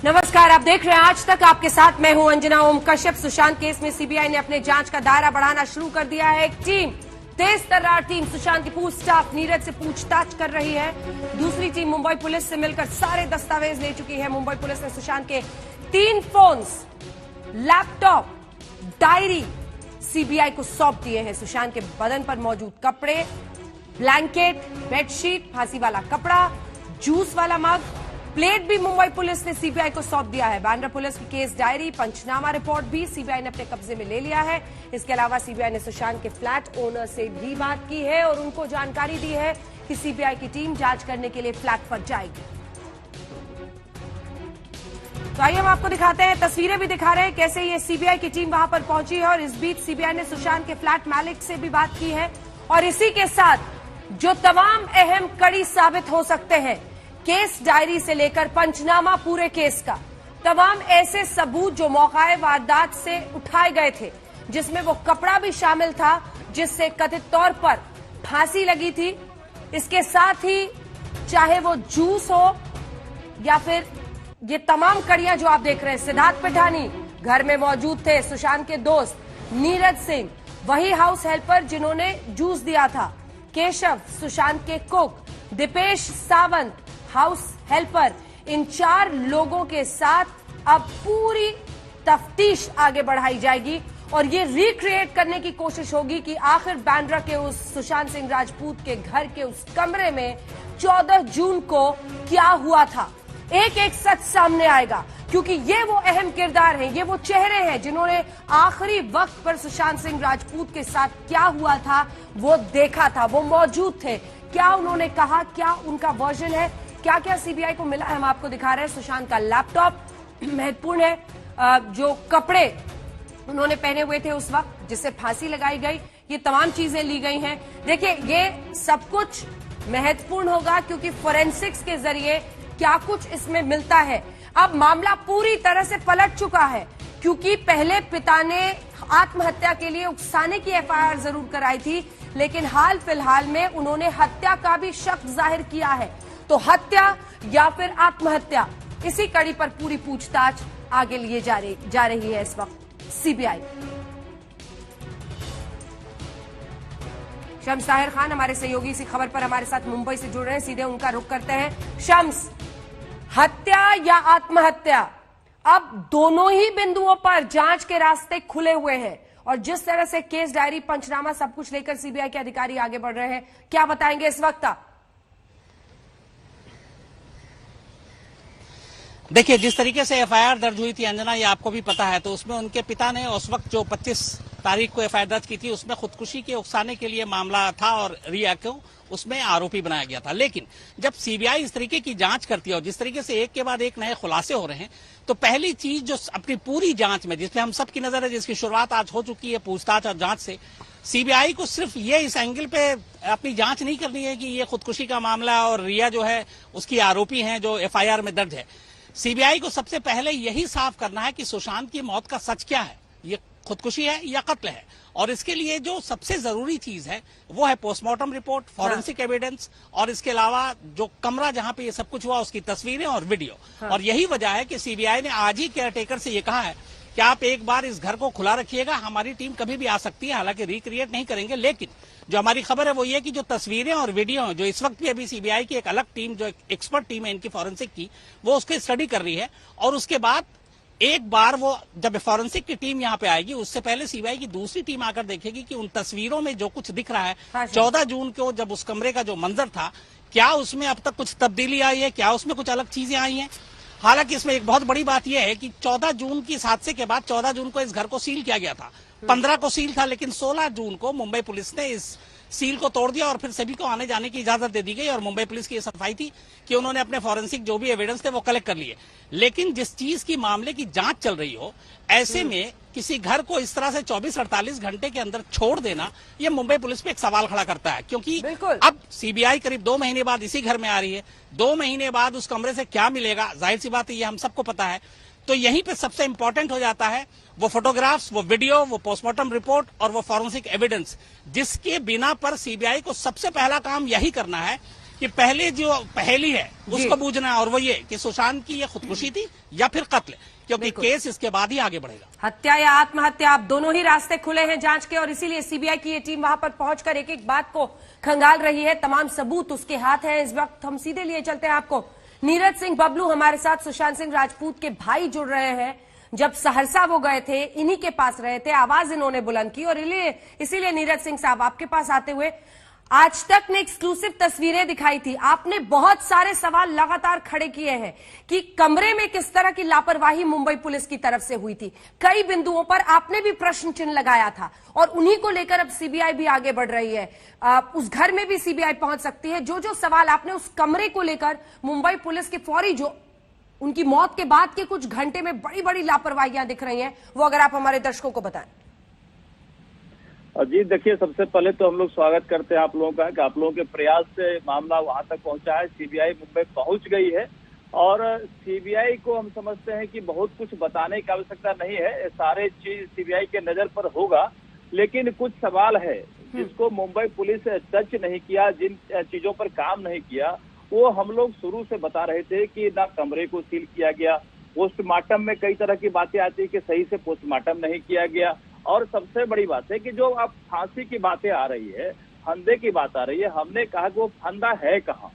नमस्कार, आप देख रहे हैं आज तक। आपके साथ मैं हूं अंजना ओम कश्यप। सुशांत केस में सीबीआई ने अपने जांच का दायरा बढ़ाना शुरू कर दिया है। एक टीम, तेज तर्रार टीम, सुशांत की पूछ स्टाफ नीरज से पूछताछ कर रही है। दूसरी टीम मुंबई पुलिस से मिलकर सारे दस्तावेज ले चुकी है। मुंबई पुलिस ने सुशांत के 3 फोन्स, लैपटॉप, डायरी सीबीआई को सौंप दिए हैं। सुशांत के बदन पर मौजूद कपड़े, ब्लैंकेट, बेडशीट, फांसी वाला कपड़ा, जूस वाला मग, प्लेट भी मुंबई पुलिस ने सीबीआई को सौंप दिया है। बांद्रा पुलिस की केस डायरी, पंचनामा रिपोर्ट भी सीबीआई ने अपने कब्जे में ले लिया है। इसके अलावा सीबीआई ने सुशांत के फ्लैट ओनर से भी बात की है और उनको जानकारी दी है कि सीबीआई की टीम जांच करने के लिए फ्लैट पर जाएगी। तो आइए हम आपको दिखाते हैं, तस्वीरें भी दिखा रहे हैं कैसे ये सीबीआई की टीम वहां पर पहुंची है। और इस बीच सीबीआई ने सुशांत के फ्लैट मालिक से भी बात की है। और इसी के साथ जो तमाम अहम कड़ी साबित हो सकते हैं, केस डायरी से लेकर पंचनामा पूरे केस का, तमाम ऐसे सबूत जो मौकाए वारदात से उठाए गए थे, जिसमें वो कपड़ा भी शामिल था जिससे कथित तौर पर फांसी लगी थी। इसके साथ ही चाहे वो जूस हो या फिर ये तमाम कड़ियां जो आप देख रहे हैं, सिद्धार्थ पिठानी घर में मौजूद थे, सुशांत के दोस्त नीरज सिंह, वही हाउस हेल्पर जिन्होंने जूस दिया था, केशव सुशांत के cook, Dipesh Sawant house helper, इन 4 लोगों के साथ अब पूरी तफ्तीश आगे बढ़ाई जाएगी और ये रिक्रिएट करने की कोशिश होगी कि आखिर बांद्रा के उस सुशांत सिंह राजपूत के घर के उस कमरे में 14 जून को क्या हुआ था। एक एक सच सामने आएगा, क्योंकि ये वो अहम किरदार हैं, ये वो चेहरे हैं जिन्होंने आखिरी वक्त पर सुशांत सिंह राजपूत के साथ क्या हुआ था वो देखा था, वो मौजूद थे। क्या उन्होंने कहा, क्या उनका वर्जन है, क्या क्या सीबीआई को मिला है, हम आपको दिखा रहे हैं। सुशांत का लैपटॉप महत्वपूर्ण है, जो कपड़े उन्होंने पहने हुए थे उस वक्त जिससे फांसी लगाई गई, ये तमाम चीजें ली गई हैं। देखिए, ये सब कुछ महत्वपूर्ण होगा क्योंकि फोरेंसिक्स के जरिए क्या कुछ इसमें मिलता है। अब मामला पूरी तरह से पलट चुका है, क्योंकि पहले पिता ने आत्महत्या के लिए उकसाने की एफआईआर जरूर कराई थी, लेकिन हाल फिलहाल में उन्होंने हत्या का भी शक जाहिर किया है। तो हत्या या फिर आत्महत्या, इसी कड़ी पर पूरी पूछताछ आगे लिए जा रही है इस वक्त सीबीआई। शम्स ताहिर खान हमारे सहयोगी इसी खबर पर हमारे साथ मुंबई से जुड़ रहे हैं, सीधे उनका रुख करते हैं। शम्स, हत्या या आत्महत्या, अब दोनों ही बिंदुओं पर जांच के रास्ते खुले हुए हैं और जिस तरह से केस डायरी, पंचनामा सब कुछ लेकर सीबीआई के अधिकारी आगे बढ़ रहे हैं, क्या बताएंगे इस वक्त आप? देखिए, जिस तरीके से एफआईआर दर्ज हुई थी अंजना, ये आपको भी पता है, तो उसमें उनके पिता ने उस वक्त जो 25 तारीख को एफआईआर दर्ज की थी उसमें खुदकुशी के उकसाने के लिए मामला था और रिया को उसमें आरोपी बनाया गया था। लेकिन जब सीबीआई इस तरीके की जांच करती है और जिस तरीके से एक के बाद एक नए खुलासे हो रहे हैं, तो पहली चीज जो अपनी पूरी जांच में, जिसमें हम सबकी नजर है, जिसकी शुरुआत आज हो चुकी है पूछताछ और जांच से, सीबीआई को सिर्फ ये इस एंगल पे अपनी जांच नहीं करनी है कि ये खुदकुशी का मामला और रिया जो है उसकी आरोपी है जो एफआईआर में दर्ज है। सीबीआई को सबसे पहले यही साफ करना है कि सुशांत की मौत का सच क्या है, ये खुदकुशी है या कत्ल है। और इसके लिए जो सबसे जरूरी चीज है वो है पोस्टमार्टम रिपोर्ट, फॉरेंसिक एविडेंस और इसके अलावा जो कमरा जहां पे ये सब कुछ हुआ उसकी तस्वीरें और वीडियो। और यही वजह है कि सीबीआई ने आज ही केयरटेकर से ये कहा है कि आप एक बार इस घर को खुला रखिएगा, हमारी टीम कभी भी आ सकती है, हालांकि रिक्रिएट नहीं करेंगे, लेकिन जो हमारी खबर है वो ये कि जो तस्वीरें और वीडियो जो इस वक्त भी अभी सीबीआई की एक अलग टीम, जो एक्सपर्ट टीम है इनकी फॉरेंसिक की, वो उसकी स्टडी कर रही है। और उसके बाद एक बार वो जब फॉरेंसिक की टीम यहाँ पे आएगी, उससे पहले सीबीआई की दूसरी टीम आकर देखेगी कि उन तस्वीरों में जो कुछ दिख रहा है 14 जून को जब उस कमरे का जो मंजर था, क्या उसमें अब तक कुछ तब्दीली आई है, क्या उसमें कुछ अलग चीजें आई हैं। हालांकि इसमें एक बहुत बड़ी बात यह है कि 14 जून की इस हादसे के बाद 14 जून को इस घर को सील किया गया था, 15 को सील था, लेकिन 16 जून को मुंबई पुलिस ने इस सील को तोड़ दिया और फिर सभी को आने जाने की इजाजत दे दी गई। और मुंबई पुलिस की ये सफाई थी कि उन्होंने अपने फॉरेंसिक जो भी एविडेंस थे वो कलेक्ट कर लिए। लेकिन जिस चीज की मामले की जांच चल रही हो, ऐसे में किसी घर को इस तरह से 24-48 घंटे के अंदर छोड़ देना, ये मुंबई पुलिस पे एक सवाल खड़ा करता है। क्योंकि अब सीबीआई करीब 2 महीने बाद इसी घर में आ रही है, 2 महीने बाद उस कमरे से क्या मिलेगा, जाहिर सी बात है ये हम सबको पता है। तो यहीं पे सबसे इंपॉर्टेंट हो जाता है वो फोटोग्राफ्स, वो वीडियो, वो पोस्टमार्टम रिपोर्ट और वो फॉरेंसिक एविडेंस, जिसके बिना पर सीबीआई को सबसे पहला काम यही करना है कि कि पहले जो पहेली है उसको बूझना है, और वो ये कि सुशांत की ये खुदकुशी थी या फिर कत्ल, क्योंकि केस इसके बाद ही आगे बढ़ेगा। हत्या या आत्महत्या, अब दोनों ही रास्ते खुले हैं जांच के, और इसीलिए सीबीआई की ये टीम वहां पर पहुंचकर एक एक बात को खंगाल रही है। तमाम सबूत उसके हाथ हैं। इस वक्त हम सीधे लिए चलते हैं आपको नीरज सिंह बबलू हमारे साथ, सुशांत सिंह राजपूत के भाई जुड़ रहे हैं। जब सहरसा वो गए थे, इन्हीं के पास रहे थे, आवाज इन्होंने बुलंद की, और इसीलिए नीरज सिंह साहब आपके पास आते हुए, आज तक ने एक्सक्लूसिव तस्वीरें दिखाई थी, आपने बहुत सारे सवाल लगातार खड़े किए हैं कि कमरे में किस तरह की लापरवाही मुंबई पुलिस की तरफ से हुई थी। कई बिंदुओं पर आपने भी प्रश्न चिन्ह लगाया था, और उन्हीं को लेकर अब सीबीआई भी आगे बढ़ रही है। उस घर में भी सीबीआई पहुंच सकती है। जो जो सवाल आपने उस कमरे को लेकर, मुंबई पुलिस की फौरी, जो उनकी मौत के बाद के कुछ घंटे में बड़ी बड़ी लापरवाहियां दिख रही हैं, वो अगर आप हमारे दर्शकों को बताएं। जी देखिए, सबसे पहले तो हम लोग स्वागत करते हैं आप लोगों का कि आप लोगों के प्रयास से मामला वहां तक पहुंचा है। सीबीआई मुंबई पहुंच गई है, और सीबीआई को हम समझते हैं कि बहुत कुछ बताने की आवश्यकता नहीं है, सारे चीज सीबीआई के नजर पर होगा। लेकिन कुछ सवाल है जिसको मुंबई पुलिस टच नहीं किया, जिन चीजों पर काम नहीं किया, वो हम लोग शुरू से बता रहे थे कि ना कमरे को सील किया गया, पोस्टमार्टम में कई तरह की बातें आती है कि सही से पोस्टमार्टम नहीं किया गया, और सबसे बड़ी बात है कि जो अब फांसी की बातें आ रही है, फंदे की बात आ रही है, हमने कहा कि वो फंदा है कहाँ,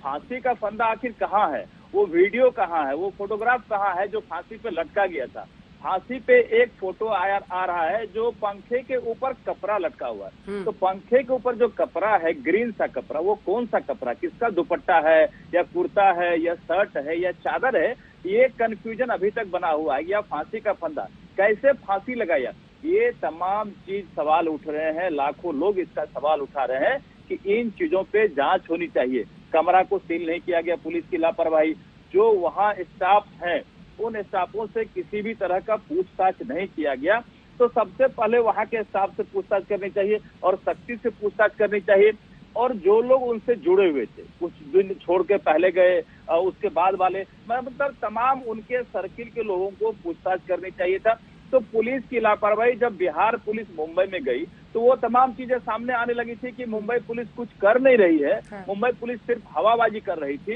फांसी का फंदा आखिर कहाँ है, वो वीडियो कहाँ है, वो फोटोग्राफ कहाँ है जो फांसी पे लटका गया था। फांसी पे एक फोटो आ रहा है जो पंखे के ऊपर कपड़ा लटका हुआ है, तो पंखे के ऊपर जो कपड़ा है, ग्रीन सा कपड़ा, वो कौन सा कपड़ा, किसका दुपट्टा है, या कुर्ता है, या शर्ट है, या चादर है, ये कंफ्यूजन अभी तक बना हुआ है। या फांसी का फंदा, कैसे फांसी लगाया, ये तमाम चीज सवाल उठ रहे हैं। लाखों लोग इसका सवाल उठा रहे हैं कि इन चीजों पे जांच होनी चाहिए। कमरा को सील नहीं किया गया, पुलिस की लापरवाही, जो वहाँ स्टाफ है उन स्टाफों से किसी भी तरह का पूछताछ नहीं किया गया। तो सबसे पहले वहाँ के स्टाफ से पूछताछ करनी चाहिए, और सख्ती से पूछताछ करनी चाहिए। और जो लोग उनसे जुड़े हुए थे, कुछ दिन छोड़ के पहले गए, उसके बाद वाले, मतलब तमाम उनके सर्किल के लोगों को पूछताछ करनी चाहिए था। तो पुलिस की लापरवाही, जब बिहार पुलिस मुंबई में गई तो वो तमाम चीजें सामने आने लगी थी कि मुंबई पुलिस कुछ कर नहीं रही है, मुंबई पुलिस सिर्फ हवाबाजी कर रही थी।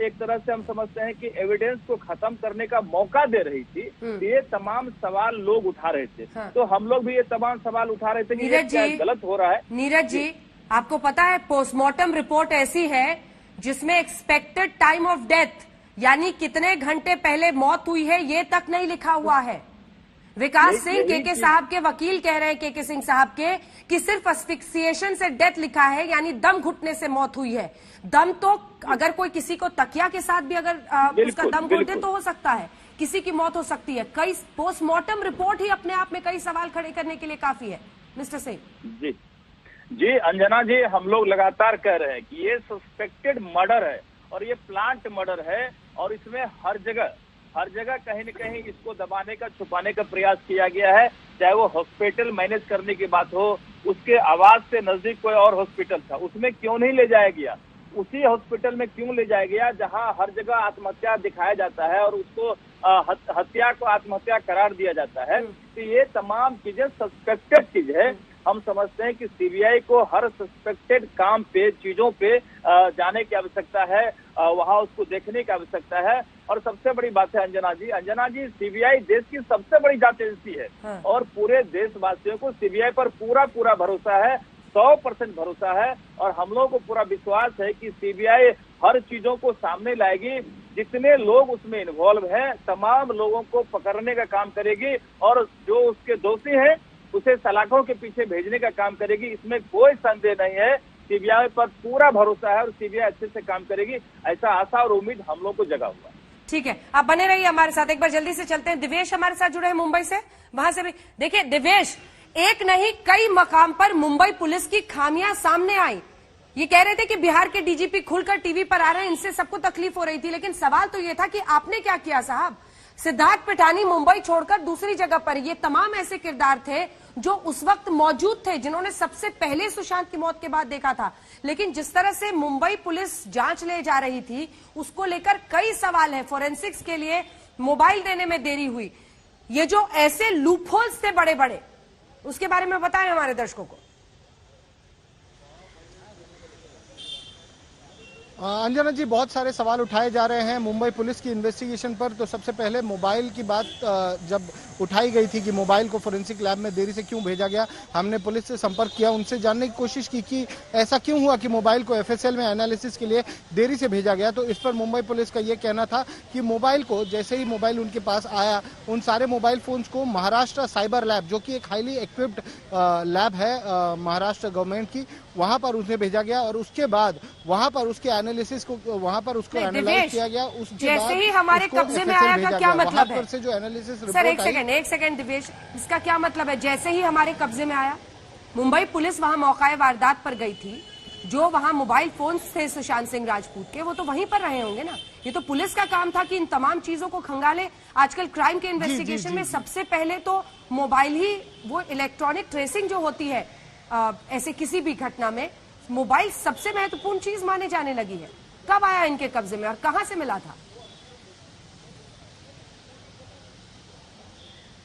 एक तरह से हम समझते हैं कि एविडेंस को खत्म करने का मौका दे रही थी। तो ये तमाम सवाल लोग उठा रहे थे, तो हम लोग भी ये तमाम सवाल उठा रहे थे कि ये क्या गलत हो रहा है। नीरज जी, आपको पता है पोस्टमार्टम रिपोर्ट ऐसी है जिसमें एक्सपेक्टेड टाइम ऑफ डेथ, यानी कितने घंटे पहले मौत हुई है, ये तक नहीं लिखा हुआ है। विकास सिंह के साहब के वकील कह रहे हैं, के सिंह साहब के, कि सिर्फ अस्फिक्सिएशन से डेथ लिखा है, यानी दम घुटने से मौत हुई है। दम तो अगर कोई किसी को तकिया के साथ भी अगर उसका दम घुट दे तो हो सकता है, किसी की मौत हो सकती है। कई पोस्टमार्टम रिपोर्ट ही अपने आप में कई सवाल खड़े करने के लिए काफी है। मिस्टर सिंह जी अंजना जी, हम लोग लगातार कह रहे हैं कि ये सस्पेक्टेड मर्डर है, और ये प्लांट मर्डर है, और इसमें हर जगह कहीं न कहीं इसको दबाने का, छुपाने का प्रयास किया गया है। चाहे वो हॉस्पिटल मैनेज करने की बात हो, उसके आवास से नजदीक कोई और हॉस्पिटल था, उसमें क्यों नहीं ले जाया गया, उसी हॉस्पिटल में क्यों ले जाया गया जहां हर जगह आत्महत्या दिखाया जाता है और उसको हत्या को आत्महत्या करार दिया जाता है। तो ये तमाम चीजें सस्पेक्टेड चीज है। हम समझते हैं कि सीबीआई को हर सस्पेक्टेड काम पे, चीजों पे जाने की आवश्यकता है, वहां उसको देखने की आवश्यकता है। और सबसे बड़ी बात है अंजना जी, सीबीआई देश की सबसे बड़ी जांच एजेंसी है, और पूरे देशवासियों को सीबीआई पर पूरा भरोसा है, 100% भरोसा है। और हम लोगों को पूरा विश्वास है कि सीबीआई हर चीजों को सामने लाएगी। जितने लोग उसमें इन्वॉल्व हैं, तमाम लोगों को पकड़ने का काम करेगी, और जो उसके दोषी हैं उसे सलाखों के पीछे भेजने का काम करेगी। इसमें कोई संदेह नहीं है, सीबीआई पर पूरा भरोसा है, और सीबीआई अच्छे से काम करेगी, ऐसा आशा और उम्मीद हम लोग को जगा हुआ है। ठीक है, आप बने रहिए हमारे साथ। एक बार जल्दी से चलते हैं, दिवेश हमारे साथ जुड़े हैं मुंबई से, वहां से भी। देखिए दिवेश, एक नहीं कई मकाम पर मुंबई पुलिस की खामियां सामने आई। ये कह रहे थे कि बिहार के डीजीपी खुलकर टीवी पर आ रहे हैं, इनसे सबको तकलीफ हो रही थी, लेकिन सवाल तो ये था कि आपने क्या किया साहब। सिद्धार्थ पिठानी मुंबई छोड़कर दूसरी जगह पर, ये तमाम ऐसे किरदार थे जो उस वक्त मौजूद थे, जिन्होंने सबसे पहले सुशांत की मौत के बाद देखा था। लेकिन जिस तरह से मुंबई पुलिस जांच ले जा रही थी, उसको लेकर कई सवाल है। फोरेंसिक्स के लिए मोबाइल देने में देरी हुई, ये जो ऐसे लूपहोल्स थे बड़े बड़े, उसके बारे में बताएं हमारे दर्शकों को। अंजना जी, बहुत सारे सवाल उठाए जा रहे हैं मुंबई पुलिस की इन्वेस्टिगेशन पर। तो सबसे पहले मोबाइल की बात जब उठाई गई थी कि मोबाइल को फोरेंसिक लैब में देरी से क्यों भेजा गया, हमने पुलिस से संपर्क किया, उनसे जानने की कोशिश की कि ऐसा क्यों हुआ कि मोबाइल को एफएसएल में एनालिसिस के लिए देरी से भेजा गया। तो इस पर मुंबई पुलिस का ये कहना था कि मोबाइल को जैसे ही मोबाइल उनके पास आया, उन सारे मोबाइल फोन्स को महाराष्ट्र साइबर लैब, जो कि एक हाईली इक्विप्ड लैब है महाराष्ट्र गवर्नमेंट की, वहां पर उन्हें भेजा गया और उसके बाद वहां पर उसके एनालिसिस को उसको एनालाइज किया गया। उसके जैसे ही हमारे कब्जे में आया का क्या मतलब है? से जो एनालिसिस सर एक सेकंड दिवेश, इसका क्या मतलब है? जैसे ही हमारे कब्जे में आया, मुंबई पुलिस वहां मौका वारदात पर गई थी, जो वहां मोबाइल फोन्स थे सुशांत सिंह राजपूत के, वो तो वहीं पर रहे होंगे ना। ये तो पुलिस का काम था कि इन तमाम चीजों को खंगाले। आजकल क्राइम के इन्वेस्टिगेशन में सबसे पहले तो मोबाइल ही, वो इलेक्ट्रॉनिक ट्रेसिंग जो होती है ऐसे किसी भी घटना में, मोबाइल सबसे महत्वपूर्ण चीज माने जाने लगी है। कब आया इनके कब्जे में और कहां से मिला था?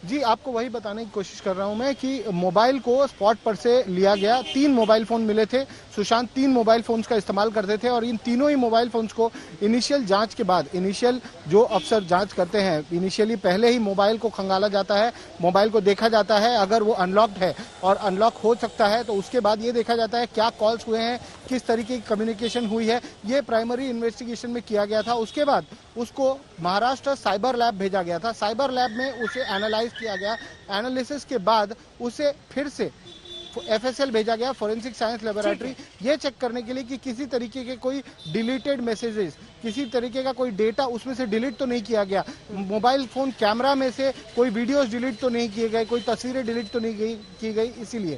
जी, आपको वही बताने की कोशिश कर रहा हूं मैं कि मोबाइल को स्पॉट पर से लिया गया। 3 मोबाइल फोन मिले थे। सुशांत 3 मोबाइल फोन्स का इस्तेमाल करते थे और इन तीनों ही मोबाइल फोन्स को इनिशियल जांच के बाद, इनिशियल जो अफसर जांच करते हैं, इनिशियली पहले ही मोबाइल को खंगाला जाता है, मोबाइल को देखा जाता है। अगर वो अनलॉक्ड है और अनलॉक हो सकता है तो उसके बाद ये देखा जाता है क्या कॉल्स हुए हैं, किस तरीके की कम्युनिकेशन हुई है। ये प्राइमरी इन्वेस्टिगेशन में किया गया था। उसके बाद उसको महाराष्ट्र साइबर लैब भेजा गया था। साइबर लैब में उसे एनालाइज किया गया। एनालिसिस के बाद उसे फिर से एफएसएल भेजा गया, फोरेंसिक साइंस लेबोरेटरी, ये चेक करने के लिए कि किसी तरीके के कोई डिलीटेड मैसेजेस, किसी तरीके का कोई डेटा उसमें से डिलीट तो नहीं किया गया, मोबाइल फोन कैमरा में से कोई वीडियोस डिलीट तो नहीं किए गए, कोई तस्वीरें डिलीट तो नहीं की गई, इसीलिए